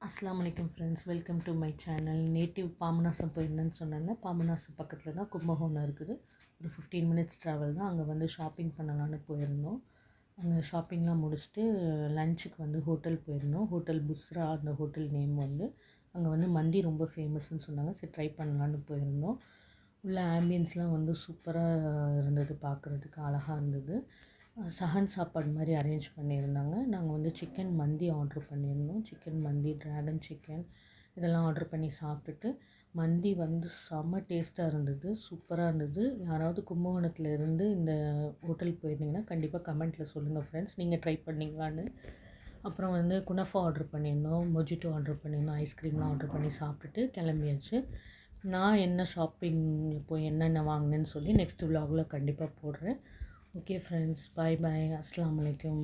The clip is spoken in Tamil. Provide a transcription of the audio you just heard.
அஸ்ஸலாமு அலைக்கும் friends, welcome to my channel. Native Papanasam போயிருந்தேன்னு சொன்னேன்ல. பாபநாசம் பக்கத்தில் தான் கும்பகோணம் இருக்குது. ஒரு 15 மினிட்ஸ் ட்ராவல் தான். அங்கே வந்து ஷாப்பிங் பண்ணலான்னு போயிருந்தோம். அங்கே ஷாப்பிங்லாம் முடிச்சுட்டு லஞ்சுக்கு வந்து ஹோட்டல் போயிருந்தோம். ஹோட்டல் புஸ்ரா அந்த ஹோட்டல் நேம் வந்து. அங்கே வந்து மந்தி ரொம்ப ஃபேமஸ்ன்னு சொன்னாங்க. சரி ட்ரை பண்ணலான்னு போயிருந்தோம். உள்ள ஆம்பியன்ஸ்லாம் வந்து சூப்பராக இருந்தது, பார்க்குறதுக்கு அழகாக இருந்தது. சஹன் சாப்பாடு மாதிரி அரேஞ்ச் பண்ணியிருந்தாங்க. நாங்கள் வந்து சிக்கன் மந்தி ஆர்ட்ரு பண்ணியிருந்தோம். சிக்கன் மந்தி, ட்ராகன் சிக்கன் இதெல்லாம் ஆர்ட்ரு பண்ணி சாப்பிட்டுட்டு, மந்தி வந்து செம்ம டேஸ்ட்டாக இருந்தது, சூப்பராக இருந்தது. யாராவது கும்பகோணத்தில் இருந்து இந்த ஹோட்டல் போயிருந்தீங்கன்னா கண்டிப்பாக கமெண்ட்டில் சொல்லுங்கள் ஃப்ரெண்ட்ஸ், நீங்கள் ட்ரை பண்ணிங்களான்னு. அப்புறம் வந்து குனஃபா ஆர்ட்ரு பண்ணியிருந்தோம், மொஜிட்டோ ஆர்ட்ரு பண்ணியிருந்தோம், ஐஸ்கிரீம்லாம் ஆர்ட்ரு பண்ணி சாப்பிட்டுட்டு கிளம்பியாச்சு. நான் என்ன ஷாப்பிங் போய் என்னென்ன வாங்கினேன்னு சொல்லி நெக்ஸ்ட் விலாகில் கண்டிப்பாக போடுறேன். ஓகே ஃப்ரெண்ட்ஸ், பாய் பாய், அஸ்ஸலாமு அலைக்கும்.